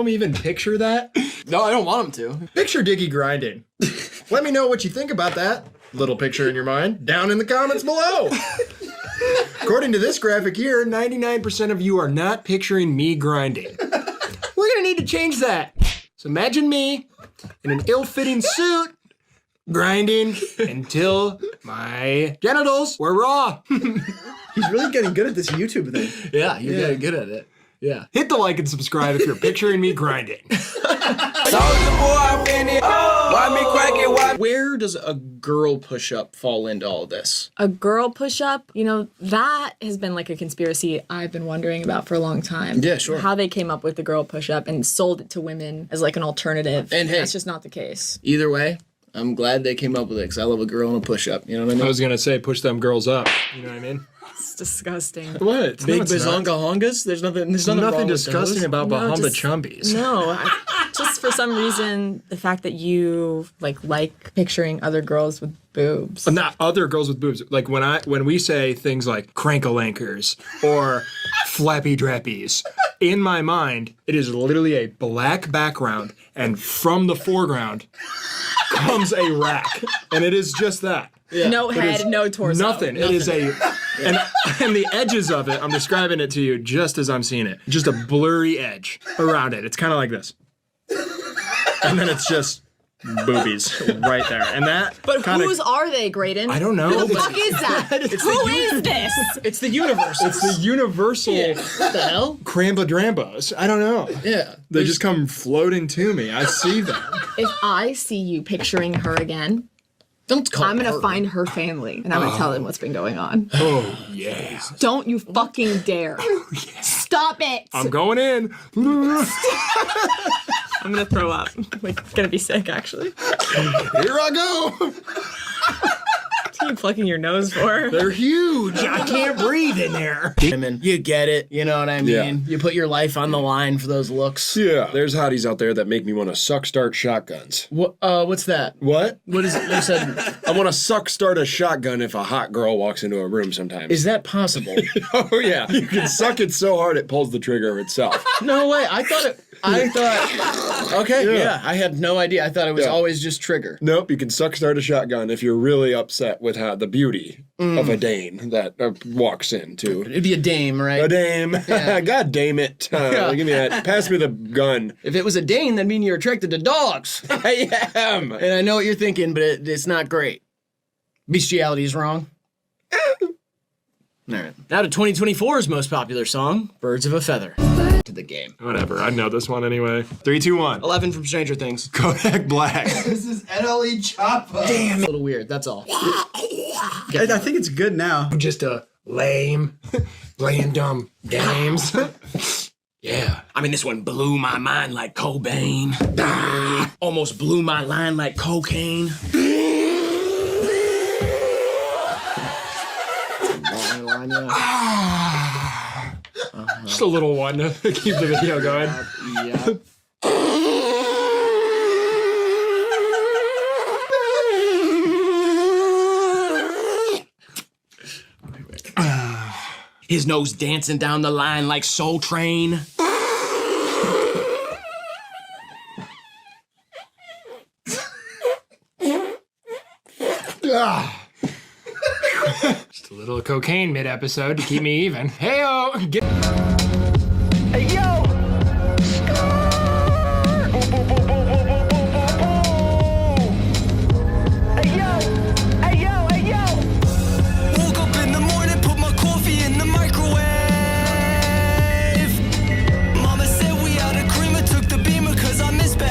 home even picture that? No, I don't want them to. Picture Dickie grinding. Let me know what you think about that little picture in your mind down in the comments below. According to this graphic here, 99% of you are not picturing me grinding. We're gonna need to change that. So imagine me in an ill-fitting suit grinding until my genitals were raw. He's really getting good at this YouTube thing. Yeah, you're getting good at it. Yeah. Hit the like and subscribe if you're picturing me grinding. Where does a girl push-up fall into all this? A girl push-up, you know, that has been like a conspiracy I've been wondering about for a long time. Yeah, sure. How they came up with the girl push-up and sold it to women as like an alternative. And hey, that's just not the case. Either way, I'm glad they came up with it because I love a girl and a push-up. You know what I mean? I was gonna say push them girls up. You know what I mean? It's disgusting. What? Big bazonga hongas? There's nothing wrong disgusting with about No, bahamba just- chumbies. No, just for some reason, the fact that you like picturing other girls with boobs. Not other girls with boobs. Like when we say things like crankle-ankers or flappy drappies, in my mind, it is literally a black background, and from the foreground comes a rack, and it is just that. Yeah. No head, no torso. Nothing. It is and the edges of it, I'm describing it to you just as I'm seeing it. Just a blurry edge around it. It's kind of like this. And then it's just boobies right there. And that But kinda, whose are they, Graydon? I don't know. Who the fuck is that? Who is this? It's the universe. It's the universal What the hell? Crampa-drambos. I don't know. Yeah. They just come floating to me. I see them. If I see you picturing her again, Don't call I'm gonna her. find her family and I'm gonna tell them what's been going on. Oh, yeah. Don't you fucking dare. Stop it. I'm going in. I'm gonna throw up. I'm gonna be sick, actually. Here I go. What are you plucking your nose for? They're huge. I can't breathe in there. Women, you get it. You know what I mean? Yeah. You put your life on the line for those looks. Yeah. There's hotties out there that make me want to suck start shotguns. What's that? What? What is it? You said, I want to suck start a shotgun if a hot girl walks into a room sometimes. is that possible? Oh, yeah. You can suck it so hard it pulls the trigger itself. No way. I thought. Okay, yeah. I had no idea. I thought it was Yeah. always just trigger. Nope, you can suck start a shotgun if you're really upset with how the beauty of a dame that walks into. It'd be a dame, right? A dame. Yeah. God damn it. Yeah. Give me that. Pass me the gun. If it was a dame, that'd mean you're attracted to dogs. I am. And I know what you're thinking, but it's not great. Bestiality is wrong. All right. Now to 2024's most popular song, Birds of a Feather. To the game. Whatever. I know this one anyway. 3, 2, 1. 11 from Stranger Things. Kodak Black. This is NLE Choppa. Damn. A little weird, that's all. I think it's good now. Just a lame, playing dumb games. Yeah. I mean, this one blew my mind like Cobain. Almost blew my line like cocaine. Just a little one to keep the video going. Yeah. His nose dancing down the line like Soul Train. Just a little cocaine mid-episode to keep me even. Hey-o! Get... Hey yo! Hey yo! Hey yo! Hey yo! Woke up in the morning, put my coffee in the microwave. Mama said we had a creamer, took the beamer 'cause I miss babe.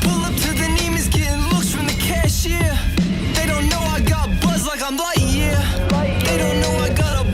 Pull up to the Neiman's, getting looks from the cashier. They don't know I got buzz like I'm Lightyear. They don't know I got a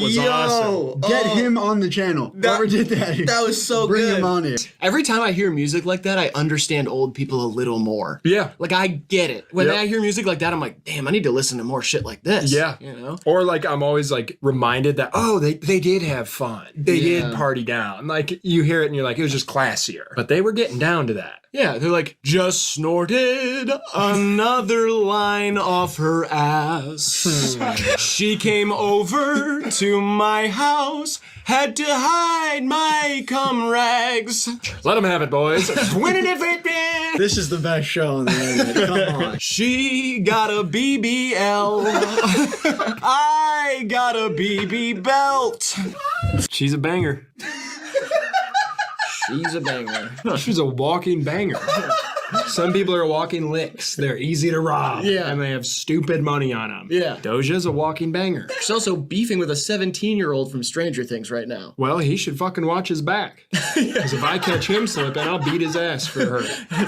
was awesome. Get him on the channel. Whoever did that. That was so Bring good. him on here. Every time I hear music like that, I understand old people a little more. Yeah. Like, I get it. When Yep. I hear music like that, I'm like, damn, I need to listen to more shit like this. Yeah. You know? Or like I'm always like reminded that, oh, they did have fun. They Yeah. did party down. Like you hear it and you're like, it was just classier. But they were getting down to that. Yeah, they're like, just snorted another line off her ass. She came over to my house, had to hide my cum rags. Let them have it, boys. This is the best show on the internet. Come on. She got a BBL. I got a BB belt. She's a banger. She's a banger. She's a walking banger. Some people are walking licks. They're easy to rob. Yeah. And they have stupid money on them. Yeah. Doja's a walking banger. She's also beefing with a 17-year-old from Stranger Things right now. Well, he should fucking watch his back. Because if I catch him slipping, I'll beat his ass for her.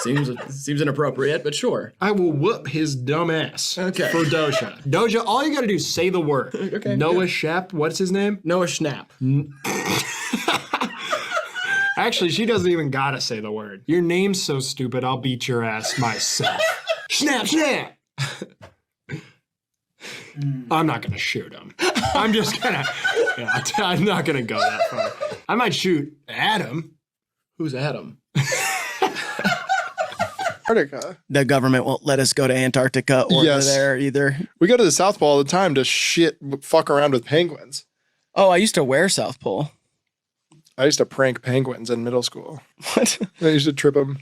Seems inappropriate, but sure. I will whoop his dumb ass Okay. for Doja. Doja, all you gotta do is say the word. Okay, Noah Shep, what's his name? Noah Schnapp. Actually, she doesn't even gotta say the word. Your name's so stupid, I'll beat your ass myself. Snap, snap! I'm not gonna shoot him. I'm just gonna, I'm not gonna go that far. I might shoot Adam. Who's Adam? Antarctica. The government won't let us go to Antarctica or Yes. there either. We go to the South Pole all the time to fuck around with penguins. Oh, I used to wear South Pole. I used to prank penguins in middle school. What? I used to trip them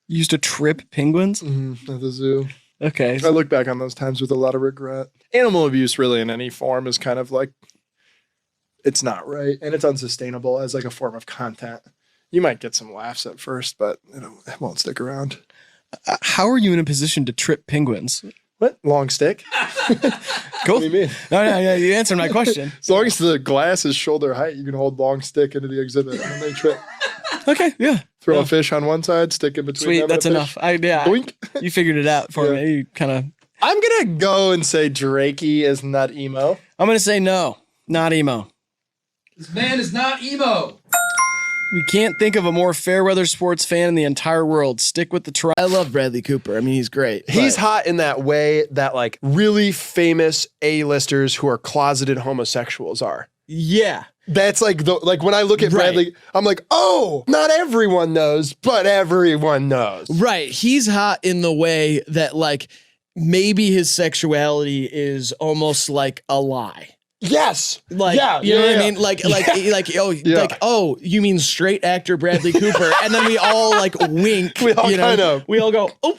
You used to trip penguins? at the zoo. Okay. I look back on those times with a lot of regret. Animal abuse, really, in any form, is kind of like, it's not right, and it's unsustainable as like a form of content. You might get some laughs at first, but it won't stick around. How are you in a position to trip penguins? What? Long stick? Cool. What do you mean? No, you answered my question. As long as the glass is shoulder height, you can hold long stick into the exhibit, and then they trip. Okay, yeah. Throw a fish on one side, stick in between. Sweet, them and that's a fish. enough. Boink. You figured it out for Yeah. me. You kind of. I'm gonna go and say Drakey is not emo. I'm gonna say no, not emo. This man is not emo. We can't think of a more fair weather sports fan in the entire world. Stick with the try. I love Bradley Cooper. I mean, he's great. He's hot in that way that like really famous A-listers who are closeted homosexuals are. Yeah. That's like when I look at Bradley, I'm like, oh, not everyone knows, but everyone knows. Right. He's hot in the way that like maybe his sexuality is almost like a lie. Yes. Like, you know what I mean? Like, oh, you mean straight actor Bradley Cooper? And then we all like wink. We all kind of. We all go, oh,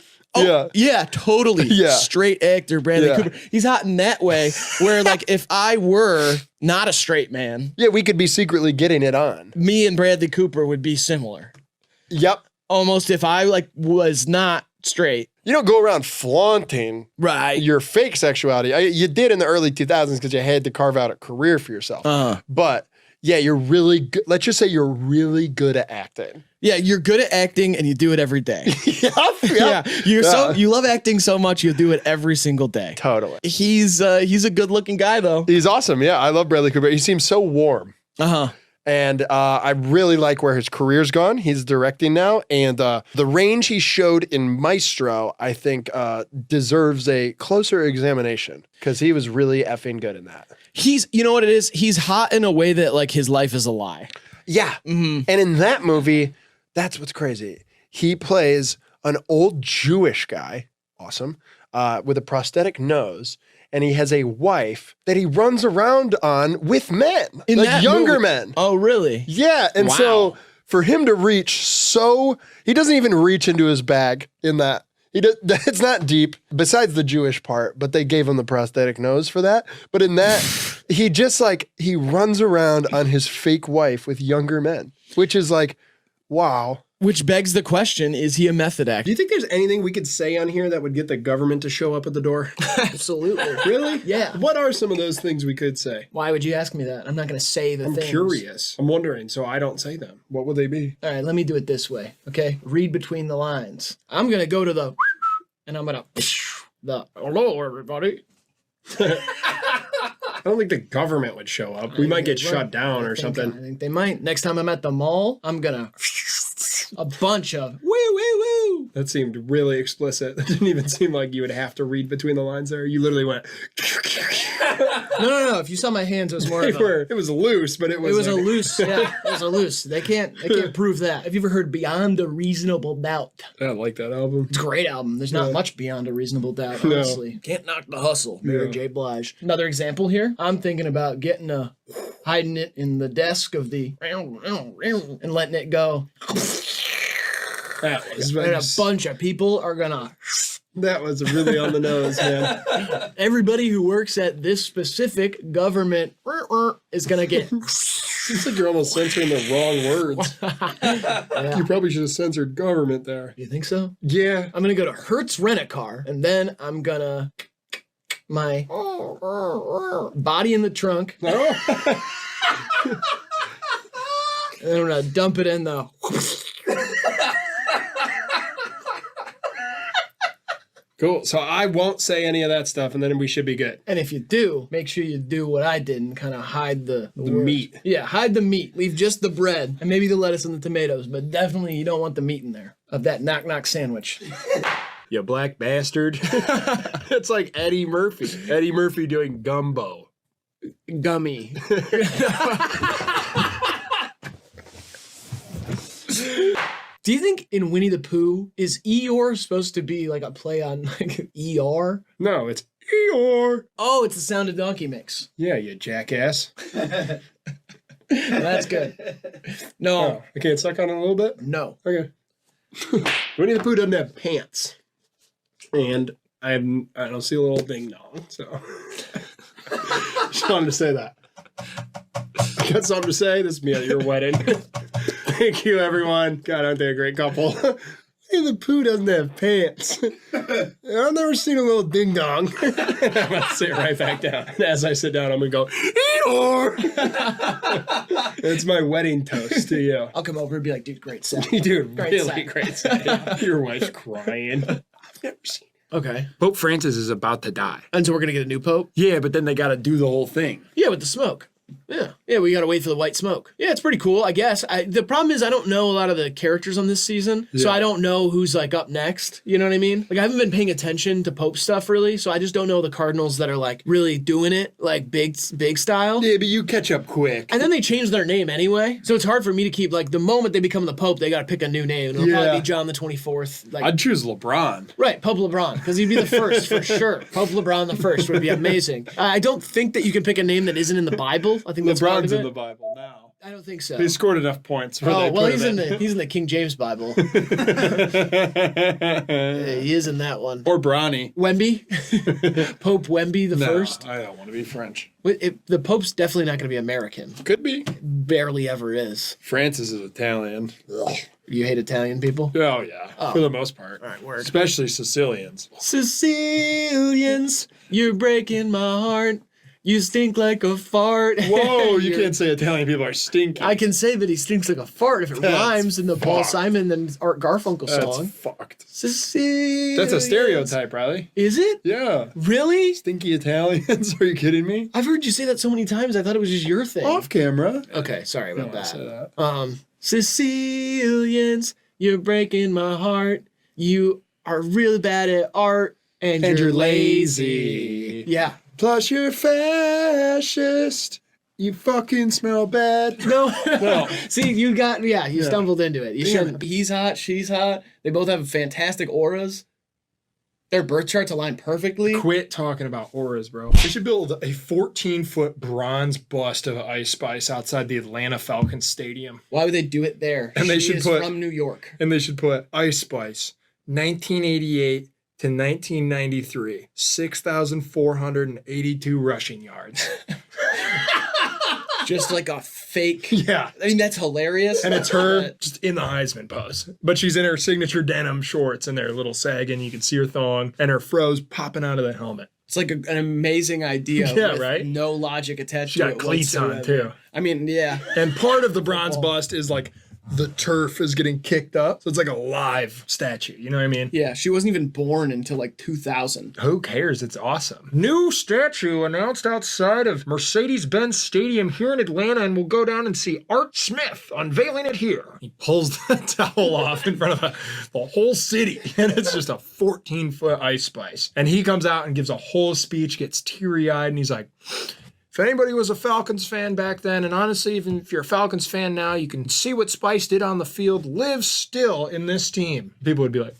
yeah, totally. Yeah. Straight actor Bradley Yeah. Cooper. He's hot in that way where like if I were not a straight man, Yeah, we could be secretly getting it on. me and Bradley Cooper would be similar. Yep. Almost if I like was not straight. You don't go around flaunting Right. your fake sexuality. You did in the early 2000s because you had to carve out a career for yourself. But yeah, you're really good. Let's just say you're really good at acting. Yeah, you're good at acting and you do it every day. Yeah. You love acting so much you'll do it every single day. Totally. He's a good looking guy though. He's awesome. Yeah, I love Bradley Cooper. He seems so warm. Uh-huh. And I really like where his career's gone. He's directing now. And the range he showed in Maestro, I think, deserves a closer examination because he was really effing good in that. You know what it is? He's hot in a way that like his life is a lie. Yeah. And in that movie, that's what's crazy. He plays an old Jewish guy, awesome, with a prosthetic nose. And he has a wife that he runs around on with men, In like that younger movie? men. Oh, really? Yeah. And Wow. so for him to reach he doesn't even reach into his bag in that. It's not deep besides the Jewish part, but they gave him the prosthetic nose for that. But in that, he runs around on his fake wife with younger men, which is like, wow. Which begs the question, is he a method Do actor? you think there's anything we could say on here that would get the government to show up at the door? Absolutely. Really? Yeah. What are some of those things we could say? Why would you ask me that? I'm not going to say the I'm things. curious. I'm wondering, so I don't say them. What would they be? All right, let me do it this way, okay? Read between the lines. I'm going to go to the and I'm going to hello, everybody. don't think the government would show up. We might get shut down or I something. think they might. Next time I'm at the mall, I'm gonna a bunch of woo woo woo. That seemed really explicit. It didn't even seem like you would have to read between the lines there. You literally went. No. If you saw my hands, it was more of a, It was loose, but it was. it was a like- loose. Yeah, it was a loose. They can't prove that. Have you ever heard Beyond a Reasonable Doubt? I like that album. It's a great album. There's not much beyond a reasonable doubt, honestly. Can't knock the hustle. Mary J. Blige. Another example here. I'm thinking about hiding it in the desk of the and letting it go. That was, And a bunch of people are gonna. that was really on the nose, man. Everybody who works at this specific government is gonna get. Seems like you're almost censoring the wrong words. You probably should have censored government there. You think so? Yeah. I'm gonna go to Hertz Rent-A-Car, and then I'm gonna my body in the trunk, and I'm gonna dump it in the. Cool. So I won't say any of that stuff, and then we should be good. And if you do, make sure you do what I did and kind of hide the words. meat. Yeah, hide the meat. Leave just the bread and maybe the lettuce and the tomatoes, but definitely you don't want the meat in there of that knock-knock sandwich. You black bastard. It's like Eddie Murphy. Eddie Murphy doing gumbo. Gummy. Do you think in Winnie the Pooh, is Eeyore supposed to be like a play on like ER? No, it's Eeyore. Oh, it's the Sound of Donkey mix. Yeah, you jackass. That's good. No, Oh, I can't suck on it a little bit? no. Okay. Winnie the Pooh doesn't have pants. And I don't see a little ding dong, so just wanted to say that. I got something to say. This is me at your wedding. Thank you, everyone. God, aren't they a great couple? Winnie the Pooh doesn't have pants. I've never seen a little ding dong. I'm gonna sit right back down. And as I sit down, I'm gonna go, Eeyore! It's my wedding toast to you. I'll come over and be like, dude, great set. Dude, Great really set. great set. Your wife's crying. I've never seen it. Okay. Pope Francis is about to die. And so we're going to get a new pope? Yeah, but then they got to do the whole thing. Yeah, with the smoke. Yeah, we gotta wait for the white smoke. Yeah, it's pretty cool, I guess. The problem is I don't know a lot of the characters on this season, so I don't know who's like up next. You know what I mean? Like I haven't been paying attention to Pope stuff really, so I just don't know the cardinals that are like really doing it, like big style. Yeah, but you catch up quick. And then they change their name anyway, so it's hard for me to keep like the moment they become the Pope, they gotta pick a new name. It'll probably be John the 24th. Like I'd choose LeBron. right, Pope LeBron, because he'd be the first for sure. Pope LeBron the first would be amazing. I don't think that you can pick a name that isn't in the Bible. I think that's part of LeBron's it. in the Bible now. I don't think so. He scored enough points. Where Oh they well, put he's him in the King James Bible. Yeah, he is in that one. Or Bronny. Wemby, Pope Wemby the first. I don't want to be French. The Pope's definitely not going to be American. Could be. Barely ever is. Francis is Italian. You hate Italian people? Oh yeah, for the most part. All right, word. Especially Sicilians. Sicilians, you're breaking my heart. You stink like a fart. Whoa, you can't say Italian people are stinky. I can say that he stinks like a fart if it That's rhymes in the Paul fucked. Simon and Art Garfunkel That's song. fucked. Sicilians. That's a stereotype, Riley. Is it? Yeah. Really? Stinky Italians? Are you kidding me? I've heard you say that so many times. I thought it was just your thing. Off camera. Okay, sorry about I say that. that. Sicilians, you're breaking my heart. You are really bad at art, and you're lazy. Yeah. Plus you're fascist. You fucking smell bad. No. No. See, you stumbled into it. You shouldn't. He's hot, she's hot. They both have fantastic auras. Their birth charts align perfectly. Quit talking about auras, bro. They should build a 14-foot bronze bust of Ice Spice outside the Atlanta Falcons Stadium. Why would they do it there? And they She should is put- from New York. And they should put Ice Spice, 1988 to 1993, 6,482 rushing yards. Just like a fake. Yeah. I mean, that's hilarious. And it's her just in the Heisman pose. But she's in her signature denim shorts and they're a little sagging. You can see her thong and her fro's popping out of the helmet. It's like an amazing idea. Yeah, with right? No logic attached She to got it cleats on, whatsoever. too. I mean, yeah. And part of the bronze bust is like the turf is getting kicked up. So it's like a live statue. You know what I mean? Yeah, she wasn't even born until like 2000. Who cares? It's awesome. New statue announced outside of Mercedes-Benz Stadium here in Atlanta, and we'll go down and see Art Smith unveiling it here. He pulls the towel off in front of the whole city, and it's just a 14-foot Ice Spice. And he comes out and gives a whole speech, gets teary-eyed, and he's like, if anybody was a Falcons fan back then, and honestly, even if you're a Falcons fan now, you can see what Spice did on the field, live still in this team. People would be like,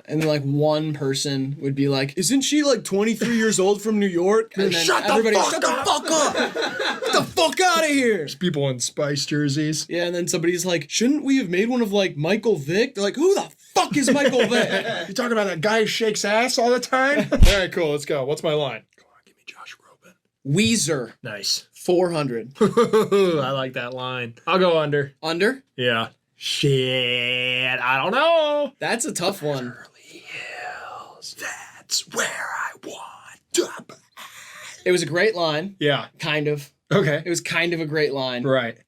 And then like one person would be like, isn't she like 23 years old from New York? And then shut the fuck up! Get the fuck out of here! there's people in Spice jerseys. Yeah, and then somebody's like, shouldn't we have made one of like Michael Vick? They're like, who the fuck is Michael Vick? You talking about that guy who shakes ass all the time? All right, cool, let's go. What's my line? Come on, give me Josh Groban. Weezer, Nice. 400. I like that line. I'll go under. Under? Yeah. Shit, I don't know. That's a tough one. That's where I want to be. It was a great line. Yeah. Kind of. Okay. It was kind of a great line. Right.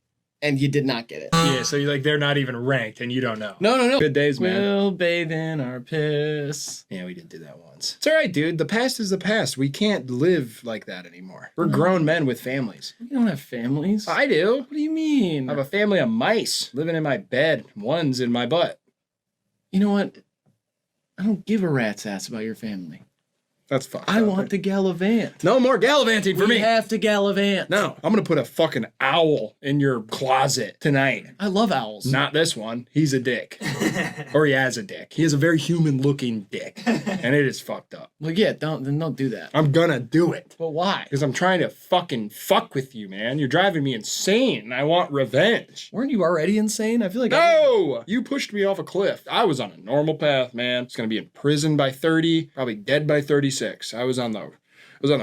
And you did not get it. Yeah, so you're like, they're not even ranked and you don't know. No. Good days, man. We'll bathe in our piss. Yeah, we did do that once. It's all right, dude. The past is the past. We can't live like that anymore. We're grown men with families. We don't have families. I do. What do you mean? I have a family of mice living in my bed. One's in my butt. You know what? I don't give a rat's ass about your family. That's fucked I up. want to gallivant. No more gallivanting for We me. have to gallivant. No, I'm gonna put a fucking owl in your closet tonight. I love owls. Not this one. He's a dick. Or he has a dick. He has a very human-looking dick. And it is fucked up. Well, yeah, don't do that. I'm gonna do it. But why? Because I'm trying to fucking fuck with you, man. You're driving me insane. I want revenge. Weren't you already insane? I feel like No! You pushed me off a cliff. I was on a normal path, man. I was gonna be in prison by 30, probably dead by 36. I was on the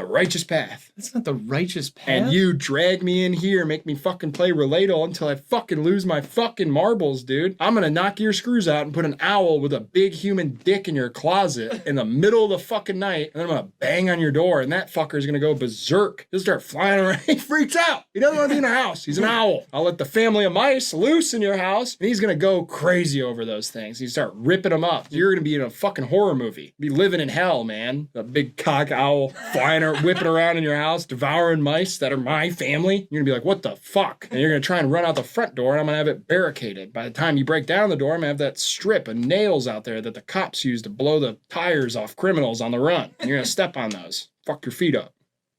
righteous path. That's not the righteous path. And you drag me in here, make me fucking play Relatal until I fucking lose my fucking marbles, dude. I'm gonna knock your screws out and put an owl with a big human dick in your closet in the middle of the fucking night, and then I'm gonna bang on your door, and that fucker's gonna go berserk. He'll start flying around. He freaks out. He doesn't want to be in a house. He's an owl. I'll let the family of mice loose in your house, and he's gonna go crazy over those things. You start ripping them up. You're gonna be in a fucking horror movie. Be living in hell, man. A big cock owl flying or whipping around in your house, devouring mice that are my family. You're gonna be like, what the fuck? And you're gonna try and run out the front door, and I'm gonna have it barricaded. By the time you break down the door, I'm gonna have that strip of nails out there that the cops use to blow the tires off criminals on the run. And you're gonna step on those. Fuck your feet up.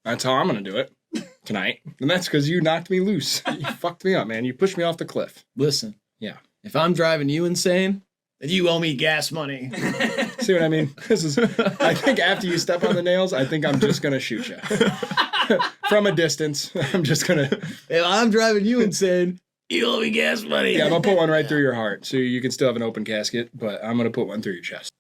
That's how I'm gonna do it tonight. And that's because you knocked me loose. You fucked me up, man. You pushed me off the cliff. Listen, Yeah. if I'm driving you insane, then you owe me gas money. See what I mean? I think after you step on the nails, I think I'm just gonna shoot you. From a distance. I'm just gonna. If I'm driving you insane, you owe me gas money. Yeah, I'm gonna put one right through your heart, so you can still have an open casket, but I'm gonna put one through your chest.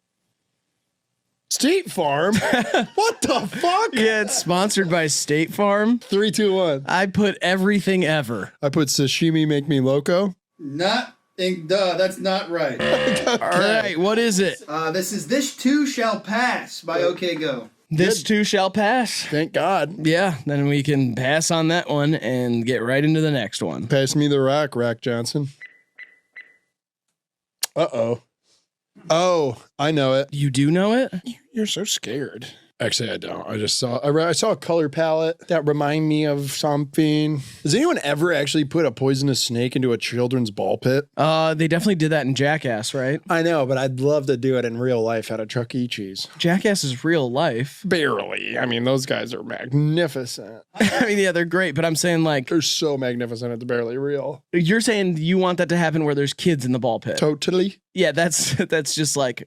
State Farm? What the fuck? Yeah, it's sponsored by State Farm. 3, 2, 1. I put everything ever. I put sashimi make me loco. That's not right. All right, what is it? This too shall pass by OK Go. This too shall pass. Thank God. Yeah, then we can pass on that one and get right into the next one. Pass me the rock, Rack Johnson. Uh-oh. Oh, I know it. You do know it? You're so scared. Actually, I don't. I saw a color palette that remind me of something. Has anyone ever actually put a poisonous snake into a children's ball pit? They definitely did that in Jackass, right? I know, but I'd love to do it in real life at a Chuck E. Cheese. Jackass is real life. Barely. I mean, those guys are magnificent. I mean, yeah, they're great, but I'm saying like They're so magnificent, it's barely real. you're saying you want that to happen where there's kids in the ball pit. Totally. Yeah, that's just like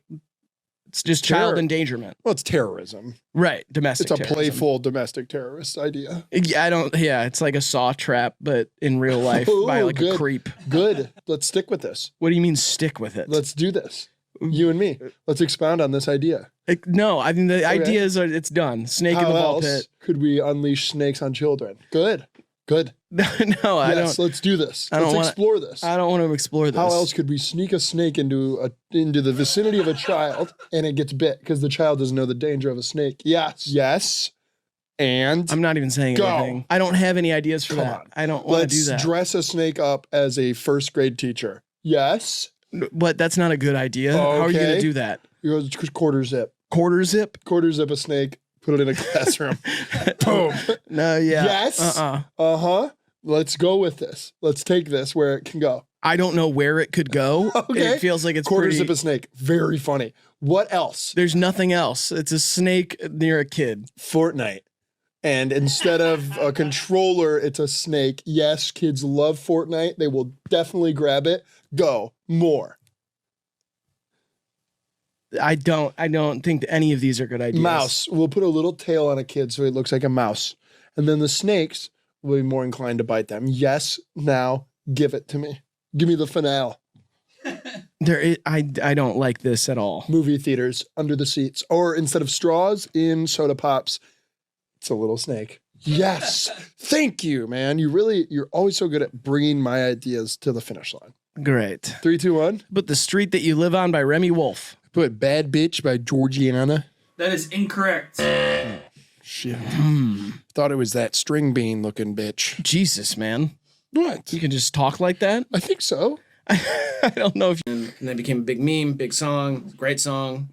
it's just child endangerment. Well, it's terrorism. Right, domestic It's a terrorism. playful domestic terrorist idea. Yeah, it's like a saw trap, but in real life by Ooh, like good. a creep. Good. Let's stick with this. What do you mean stick with it? Let's do this. You and me. Let's expound on this idea. No, I mean the ideas are it's done. Snake in How the ball else pit. could we unleash snakes on children? Good. No, I Yes, don't. let's do this. I don't Let's wanna- explore this. I don't want to explore this. How else could we sneak a snake into the vicinity of a child and it gets bit because the child doesn't know the danger of a snake? Yes. And I'm not even saying Go. anything. I don't have any ideas for that. on. I don't want to do let's that. dress a snake up as a first grade teacher. Yes. But that's not a good idea. How are you going Okay. to do that? You go quarter zip. Quarter zip? Quarter zip a snake. Put it in a classroom. Boom. No, yeah. Yes. Uh-huh. Let's go with this. Let's take this where it can go. I don't know where it could go. Okay. It feels like it's Quarter pretty... zip a snake. Very funny. What else? There's nothing else. It's a snake near a kid. Fortnite. And instead of a controller, it's a snake. Yes, kids love Fortnite. They will definitely grab it. Go. More. I don't think that any of these are good ideas. Mouse. We'll put a little tail on a kid so it looks like a mouse. And then the snakes will be more inclined to bite them. Yes, now give it to me. Give me the finale. I don't like this at all. Movie theaters, under the seats. Or instead of straws, in soda pops, it's a little snake. Yes. Thank you, man. You're always so good at bringing my ideas to the finish line. Great. 3, 2, 1. But The Street That You Live On by Remy Wolf. Put Bad Bitch by Georgiana. That is incorrect. Shit. Thought it was that string bean looking bitch. Jesus, man. What? You can just talk like that? I think so. I don't know if you... And that became a big meme, big song, great song.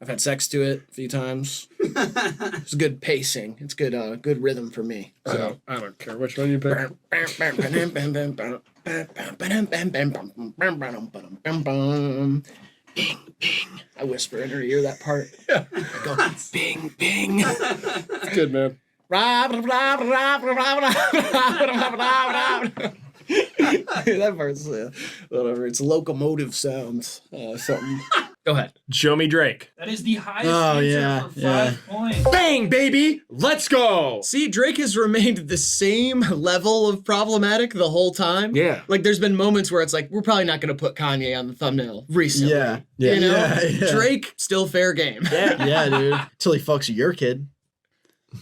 I've had sex to it a few times. It's good pacing. It's good rhythm for me. So I don't care which one you pick. Bing, bing. I whisper in her ear that part. Yeah. I go, bing, bing. Good, man. That part's whatever. It's locomotive sounds. Something. Go ahead. Show me Drake. That is the highest Oh, answer yeah, for 5 yeah. points. Bang, baby. Let's go. See, Drake has remained the same level of problematic the whole time. Yeah. Like, there's been moments where it's like, we're probably not going to put Kanye on the thumbnail recently. Yeah. You know? Yeah. Drake, still fair game. Yeah, dude. Till he fucks your kid.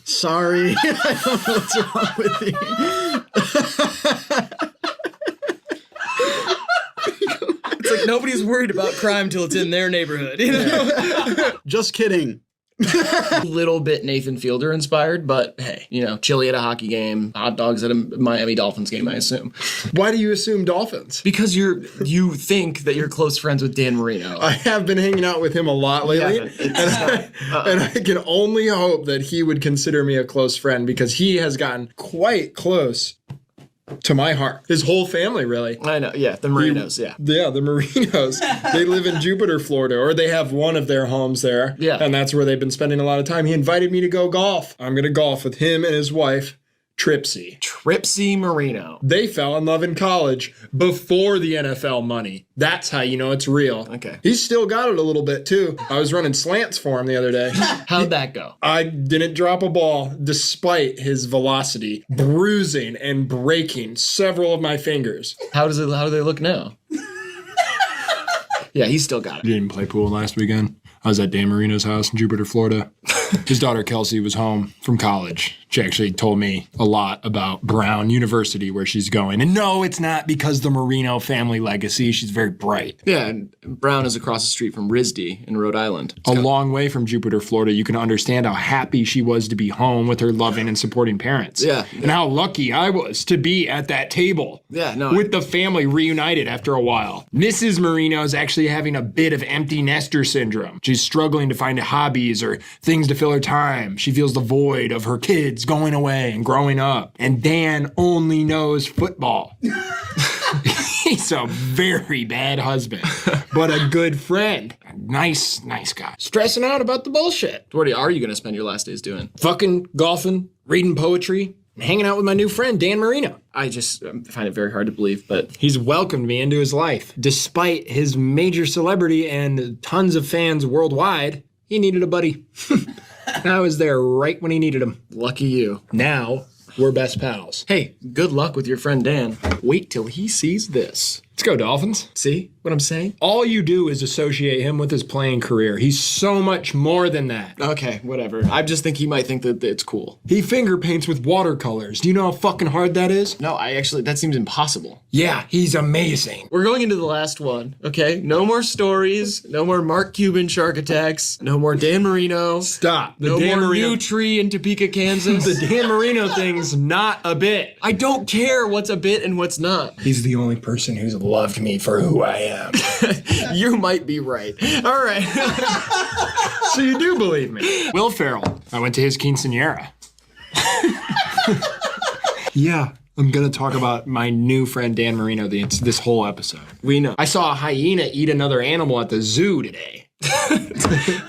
Sorry. I don't know what's wrong with you. It's like nobody's worried about crime till it's in their neighborhood. You know? Just kidding. Little bit Nathan Fielder inspired, but hey, you know, chili at a hockey game, hot dogs at a Miami Dolphins game, I assume. Why do you assume Dolphins? Because you think that you're close friends with Dan Marino. I have been hanging out with him a lot lately, and I can only hope that he would consider me a close friend because he has gotten quite close to my heart. His whole family, really. I know, yeah, the Marinos, yeah. Yeah, the Marinos. They live in Jupiter, Florida, or they have one of their homes there. Yeah. And that's where they've been spending a lot of time. He invited me to go golf. I'm going to golf with him and his wife, Tripsy. Tripsy Marino. They fell in love in college before the NFL money. That's how you know it's real. Okay. He's still got it a little bit, too. I was running slants for him the other day. How'd that go? I didn't drop a ball despite his velocity, bruising and breaking several of my fingers. How do they look now? Yeah, he's still got it. Didn't play pool last weekend. I was at Dan Marino's house in Jupiter, Florida. His daughter Kelsey was home from college. She actually told me a lot about Brown University, where she's going. And no, it's not because the Marino family legacy. She's very bright. Yeah, and Brown is across the street from RISD in Rhode Island. A long way from Jupiter, Florida. You can understand how happy she was to be home with her loving and supporting parents. Yeah. And how lucky I was to be at that table. Yeah, no. With the family reunited after a while. Mrs. Marino is actually having a bit of empty nester syndrome. She's struggling to find hobbies or things to fill her time. She feels the void of her kids going away and growing up. And Dan only knows football. He's a very bad husband, but a good friend. Nice guy. Stressing out about the bullshit. What are you going to spend your last days doing? Fucking golfing, reading poetry, and hanging out with my new friend, Dan Marino. I just find it very hard to believe, but He's welcomed me into his life. Despite his major celebrity and tons of fans worldwide, he needed a buddy. And I was there right when he needed him. lucky you. Now, we're best pals. Hey, good luck with your friend Dan. Wait till he sees this. Let's go, Dolphins. See what I'm saying? All you do is associate him with his playing career. He's so much more than that. Okay, whatever. I just think he might think that it's cool. He finger paints with watercolors. Do you know how fucking hard that is? No, that seems impossible. Yeah, he's amazing. We're going into the last one, okay? No more stories. No more Mark Cuban shark attacks. No more Dan Marino. Stop. No more new tree in Topeka, Kansas. The Dan Marino thing's not a bit. I don't care what's a bit and what's not. He's the only person who's loved me for who I am. You might be right. All right. So you do believe me. Will Ferrell. I went to his quinceanera. Yeah. I'm gonna talk about my new friend Dan Marino this whole episode. We know. I saw a hyena eat another animal at the zoo today.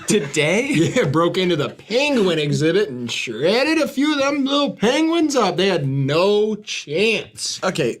Today? Yeah, broke into the penguin exhibit and shredded a few of them little penguins up. They had no chance. Okay,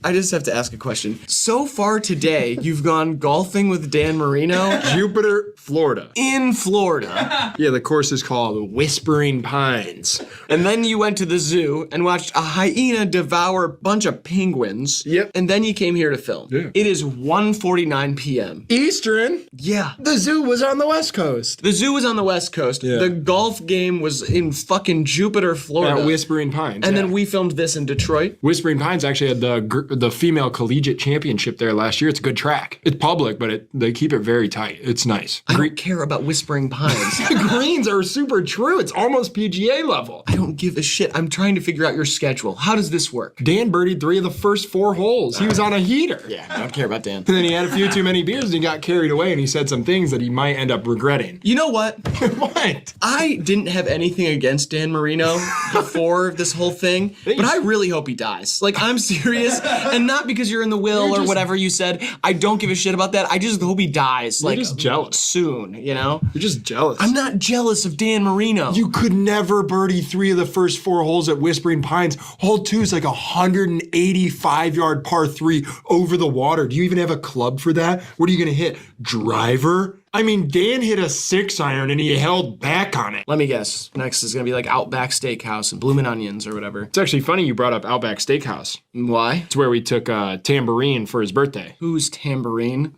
I just have to ask a question. So far today, you've gone golfing with Dan Marino? Jupiter, Florida. In Florida. Yeah, the course is called Whispering Pines. And then you went to the zoo and watched a hyena devour a bunch of penguins. Yep. And then you came here to film. Yeah. It is 1:49 p.m. Eastern. Yeah. The zoo was on the West Coast. The zoo was on the West Coast. Yeah. The golf game was in fucking Jupiter, Florida. At Whispering Pines. And then we filmed this in Detroit. Whispering Pines actually had the female collegiate championship there last year. It's a good track. It's public, but they keep it very tight. It's nice. I don't care about Whispering Pines. The greens are super true. It's almost PGA level. I don't give a shit. I'm trying to figure out your schedule. How does this work? Dan birdied 3 of the first 4 holes. He was on a heater. Yeah, I don't care about Dan. And then he had a few too many beers and he got carried away and he said some things that he might end up regretting. You know what? What? I didn't have anything against Dan Marino before this whole thing, but I really hope he dies. Like, I'm serious, and not because you're in the will or whatever you said. I don't give a shit about that. I just hope he dies. You're like, just jealous. Soon, you know? You're just jealous. I'm not jealous of Dan Marino. You could never birdie 3 of the first 4 holes at Whispering Pines. Hole 2 is like a 185-yard par 3 over the water. Do you even have a club for that? What are you gonna hit? Driver? I mean, Dan hit a 6-iron and he held back on it. Let me guess. Next is gonna be like Outback Steakhouse and Bloomin' Onions or whatever. It's actually funny you brought up Outback Steakhouse. Why? It's where we took Tambourine for his birthday. Who's Tambourine?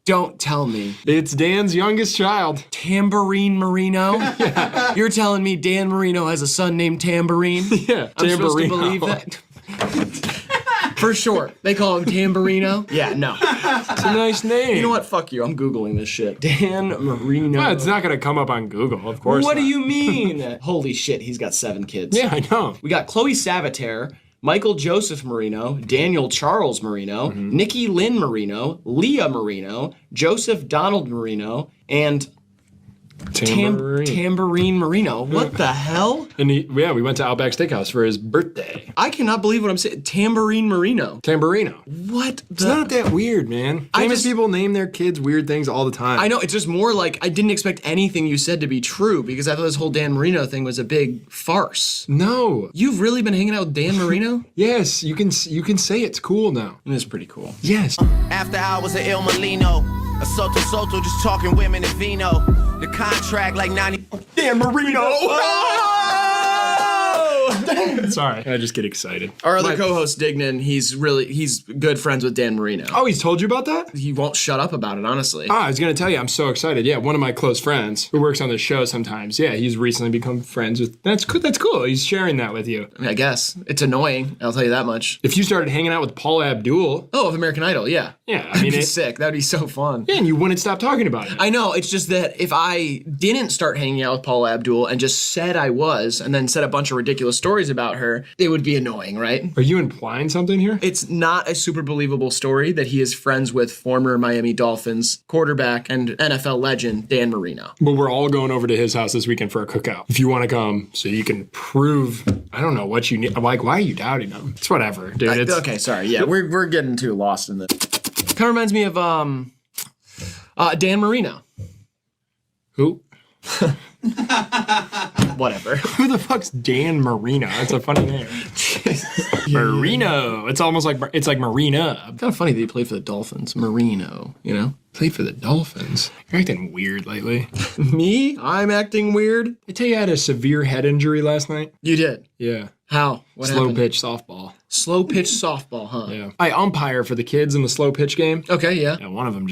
Don't tell me. It's Dan's youngest child. Tambourine Marino? Yeah. You're telling me Dan Marino has a son named Tambourine? Yeah, I'm supposed to Tamborino. believe that? For short. They call him Tamborino? Yeah, no. It's a nice name. You know what? Fuck you. I'm Googling this shit. Dan Marino. Well, it's not gonna come up on Google, of course. What not. do you mean? Holy shit, he's got 7 kids. Yeah, I know. We got Chloe Savitaire, Michael Joseph Marino, Daniel Charles Marino, Nikki Lynn Marino, Leah Marino, Joseph Donald Marino, and Tambourine Marino. What the hell? And we went to Outback Steakhouse for his birthday. I cannot believe what I'm saying. Tambourine Marino. Tamburino. What It's not that weird, man. Famous people name their kids weird things all the time. I know, it's just more like I didn't expect anything you said to be true because I thought this whole Dan Marino thing was a big farce. No. You've really been hanging out with Dan Marino? Yes, you can say it's cool now. It is pretty cool. Yes. After hours at Il Molino. A Soto, just talking women and vino. The contract like 90. Dan Marino! Sorry, I just get excited. Our other co-host, Dignan, he's good friends with Dan Marino. Oh, he's told you about that? He won't shut up about it, honestly. I was gonna tell you, I'm so excited. Yeah, one of my close friends who works on the show sometimes. Yeah, he's recently become friends with. That's cool. He's sharing that with you. I guess it's annoying. I'll tell you that much. If you started hanging out with Paul Abdul. Oh, of American Idol, yeah. Yeah, I That'd mean, be sick. That'd be so fun. Yeah, and you wouldn't stop talking about it. I know. It's just that if I didn't start hanging out with Paula Abdul and just said I was, and then said a bunch of ridiculous stories about her, it would be annoying, right? Are you implying something here? It's not a super believable story that he is friends with former Miami Dolphins quarterback and NFL legend Dan Marino. But we're all going over to his house this weekend for a cookout. If you want to come, so you can prove, I don't know what you need. Like, why are you doubting him? It's whatever, dude. Okay, sorry. Yeah, we're getting too lost in this. Kind of reminds me of Dan Marino. Who? Whatever. Who the fuck's Dan Marino? That's a funny name. Marino. It's almost like it's like Marina. Kind of funny that he played for the Dolphins. Marino, you know? Played for the Dolphins. You're acting weird lately. Me? I'm acting weird? I tell you I had a severe head injury last night. You did? Yeah. How? What Slow happened? pitch softball. Slow pitch softball, huh? Yeah. I umpire for the kids in the slow pitch game. Okay, yeah. And one of them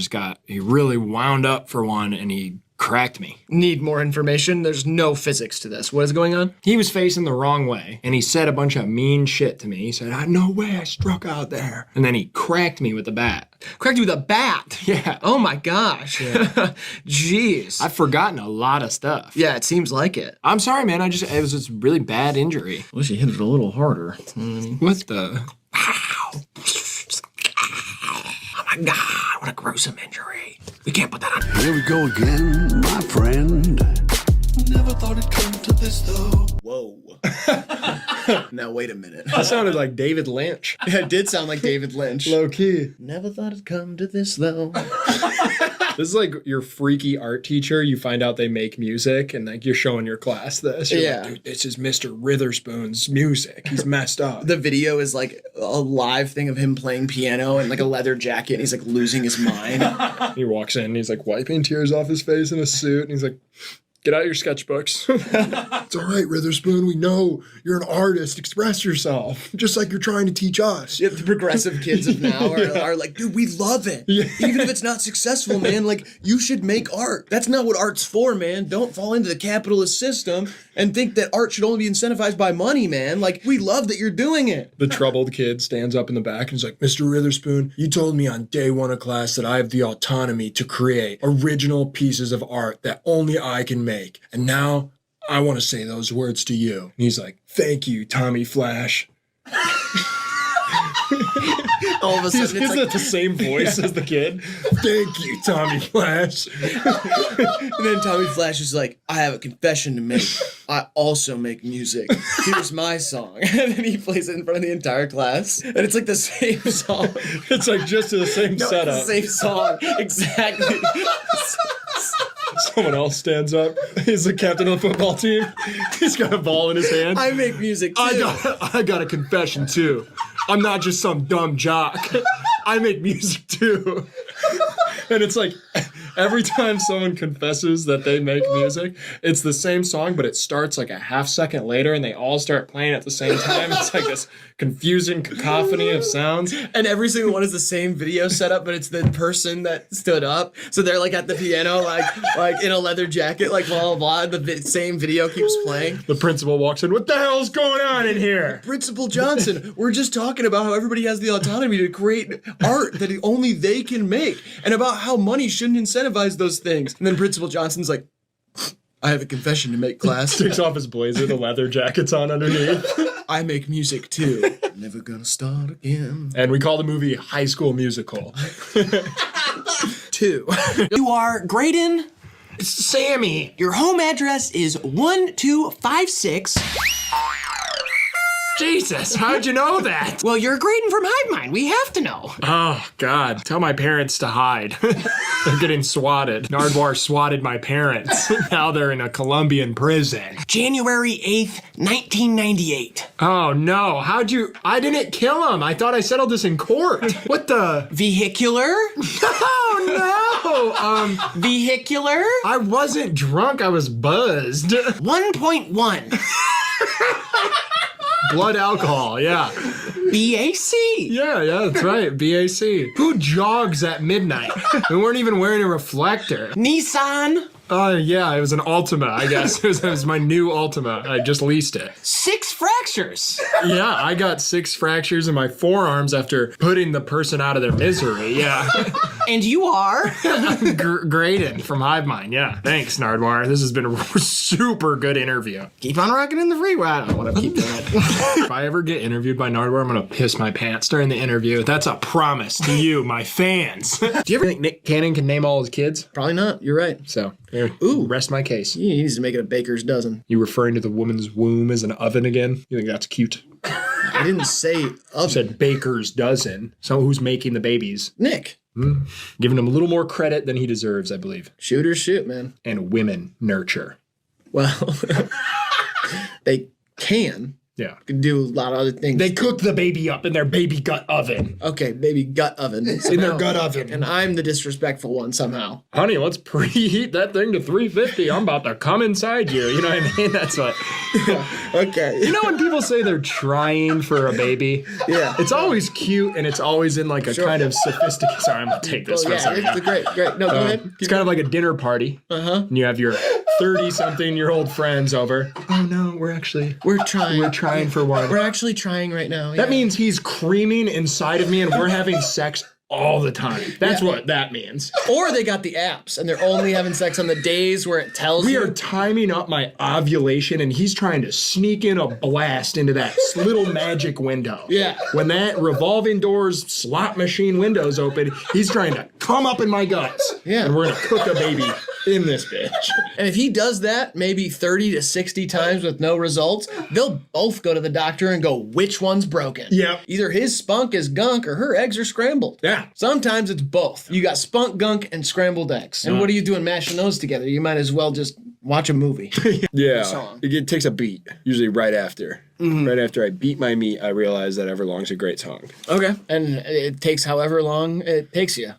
he really wound up for one and he cracked me. Need more information? There's no physics to this. What is going on? He was facing the wrong way and he said a bunch of mean shit to me. He said, no way I struck out there. And then he cracked me with the bat. Cracked you with a bat? Yeah. Oh my gosh. Yeah. Jeez. I've forgotten a lot of stuff. Yeah, it seems like it. I'm sorry, man. It was just really bad injury. Wish you hit it a little harder. What the? Oh my God, what a gruesome injury. We can't put that on. Here we go again, my friend. Never thought it'd come to this though. Whoa. Now wait a minute. That sounded like David Lynch. Yeah, it did sound like David Lynch. Low key. Never thought it'd come to this though. This is like your freaky art teacher. You find out they make music and like you're showing your class this. You're like, dude, this is Mr. Witherspoon's music. He's messed up. The video is like a live thing of him playing piano and like a leather jacket and he's like losing his mind. He walks in and he's like wiping tears off his face in a suit and he's like, get out your sketchbooks. It's all right, Witherspoon. We know you're an artist. Express yourself, just like you're trying to teach us. Yeah, the progressive kids of now are like, dude, we love it. Yeah. Even if it's not successful, man, like, you should make art. That's not what art's for, man. Don't fall into the capitalist system and think that art should only be incentivized by money, man. Like, we love that you're doing it. The troubled kid stands up in the back and is like, Mr. Witherspoon, you told me on day one of class that I have the autonomy to create original pieces of art that only I can make. And now I want to say those words to you. And he's like, thank you, Tommy Flash. All of a sudden, He's it's got the same voice as the kid. Thank you, Tommy Flash. and then Tommy Flash is like, I have a confession to make. I also make music. Here's my song. And then he plays it in front of the entire class. And it's like the same song. It's like just the same setup. It's the same song. Exactly. Someone else stands up. He's the captain of the football team. He's got a ball in his hand. I make music too. I got a confession too. I'm not just some dumb jock. I make music too. And it's like every time someone confesses that they make music, it's the same song, but it starts like a half second later and they all start playing at the same time. It's like this confusing cacophony of sounds. And every single one is the same video setup, but it's the person that stood up. So they're like at the piano, like in a leather jacket, like blah, blah, blah. The same video keeps playing. The principal walks in. What the hell's going on in here? Principal Johnson, we're just talking about how everybody has the autonomy to create art that only they can make and about how money shouldn't incentivize those things. And then Principal Johnson's like, I have a confession to make, class. Takes off his blazer, the leather jacket's on underneath. I make music too. Never gonna start again. And we call the movie High School Musical. 2. You are Graydon Sammy. Your home address is 1256. Jesus, how'd you know that? Well, you're Graydon from HIVEMIND. We have to know. Oh, God. Tell my parents to hide. They're getting swatted. Nardwar swatted my parents. Now they're in a Colombian prison. January 8th, 1998. Oh, no. I didn't kill him. I thought I settled this in court. What the? Vehicular? Oh, no. Vehicular? I wasn't drunk. I was buzzed. 1.1. Blood alcohol, yeah. BAC. Yeah, that's right. BAC. Who jogs at midnight? We weren't even wearing a reflector. Nissan. Yeah, it was an Altima, I guess. It was my new Altima. I just leased it. 6 fractures. Yeah, I got 6 fractures in my forearms after putting the person out of their misery. Yeah. And you are? Graydon from HIVEMIND. Yeah. Thanks, Nardwar. This has been a super good interview. Keep on rocking in the freeway. I don't want to keep doing it. If I ever get interviewed by Nardwar, I'm going to piss my pants during the interview. That's a promise to you, my fans. Do you ever think Nick Cannon can name all his kids? Probably not. You're right. So, here, rest my case. He needs to make it a baker's dozen. You referring to the woman's womb as an oven again? You think that's cute? I didn't say oven. You said baker's dozen. So who's making the babies? Nick. Giving him a little more credit than he deserves, I believe. Shoot or shoot, man. And women nurture. Well, they can. Yeah. Could do a lot of other things. They cook the baby up in their baby gut oven. Okay, baby gut oven. In their gut oven. And I'm the disrespectful one somehow. Honey, let's preheat that thing to 350. I'm about to come inside you. You know what I mean? That's what. Okay. You know when people say they're trying for a baby? Yeah. It's always cute and it's always in like a kind of sophisticated. Sorry, I'm gonna take this for a second. It's great. No, go ahead. It's kind of like a dinner party. And you have your 30-something-year-old friends over. Oh no, we're trying for one. We're actually trying right now. That means he's creaming inside of me and we're having sex all the time. That's what that means. Or they got the apps and they're only having sex on the days where it tells We you. are timing up my ovulation and he's trying to sneak in a blast into that little magic window. Yeah. When that revolving doors slot machine window's open, he's trying to come up in my guts. Yeah. And we're gonna cook a baby in this bitch. And if he does that maybe 30 to 60 times with no results, they'll both go to the doctor and go, which one's broken? Yeah. Either his spunk is gunk or her eggs are scrambled. Yeah. Sometimes it's both. You got spunk, gunk, and scrambled eggs. And what are you doing mashing those together? You might as well just watch a movie. Yeah, Song. it takes a beat, usually right after. Right after I beat my meat, I realize that Everlong's a great song. Okay. And it takes however long it takes you.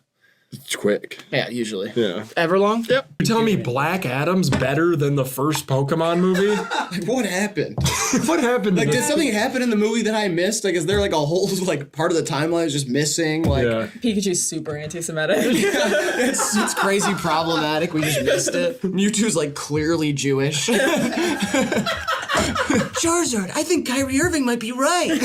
It's quick. Yeah, usually. Yeah. Everlong? Yep. You're telling me Black Adam's better than the first Pokemon movie? Like, what happened? What happened? Like, did something happen in the movie that I missed? Like, is there like a whole like part of the timeline is just missing? Like, Yeah. Pikachu's super anti-Semitic. it's crazy problematic. We just missed it. Mewtwo's like clearly Jewish. Charizard, I think Kyrie Irving might be right.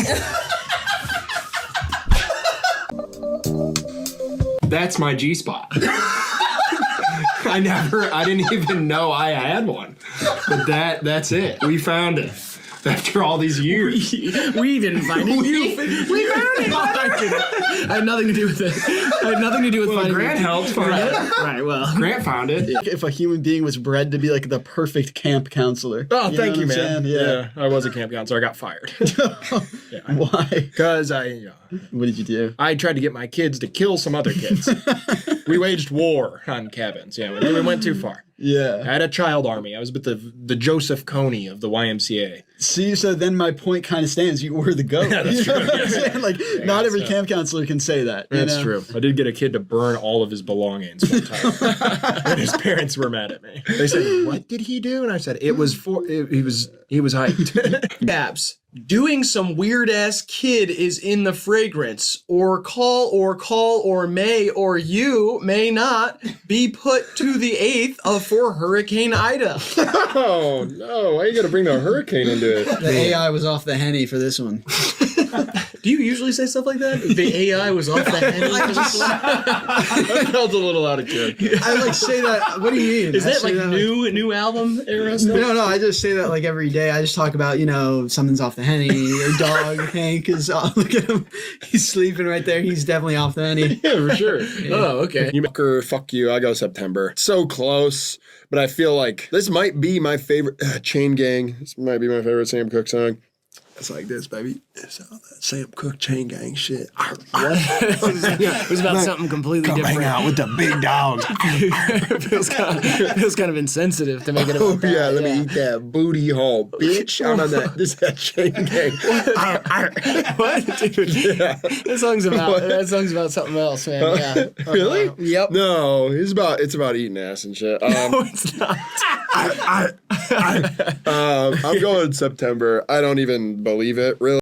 That's my G-spot. I didn't even know I had one. But that's it. We found it. After all these years. We didn't find it. We found it. I had nothing to do with it. I had nothing to do with finding Grant it. helped find it. Right, well. Grant found it. If a human being was bred to be like the perfect camp counselor. Oh, thank know you, what I'm man. saying? Yeah. I was a camp counselor. I got fired. Why? Because What did you do? I tried to get my kids to kill some other kids. We waged war on cabins. Yeah, we went too far. Yeah. I had a child army. I was with the Joseph Coney of the YMCA. See, so then my point kind of stands. You were the goat. Yeah, that's You know true. what I'm saying? Like, not every camp counselor can say that. You That's know? true. I did get a kid to burn all of his belongings one time. And his parents were mad at me. They said, "What did he do?" And I said, he was hyped. Babs, doing some weird ass kid is in the fragrance, or may or you may not be put to the 8th for Hurricane Ida. Oh, no. Why you got to bring the hurricane into it? The AI was off the henny for this one. Do you usually say stuff like that? The AI was off the henny for this one? That felt a little out of character. I like say that. What do you mean? Is I that say like new album era stuff? No, I just say that like every day. I just talk about, something's off the henny. Your dog, Hank, is look at him. He's sleeping right there. He's definitely off the henny. Yeah, for sure. Oh, okay. You fucker, fuck you. I go September. So close, but I feel like this might be my favorite. Chain Gang. This might be my favorite Sam Cooke song. It's like this, baby. It's all that Sam Cooke Chain Gang shit. It was about something completely different. Hang out with the big dogs. feels kind of insensitive to make it about that. Yeah, let me eat that booty hole, bitch. Out on that. This is that Chain Gang. What, dude? Yeah. That song's about something else, man. Yeah. Really? Yep. No, it's about eating ass and shit. No, it's not. I'm going September. I don't even believe it, really.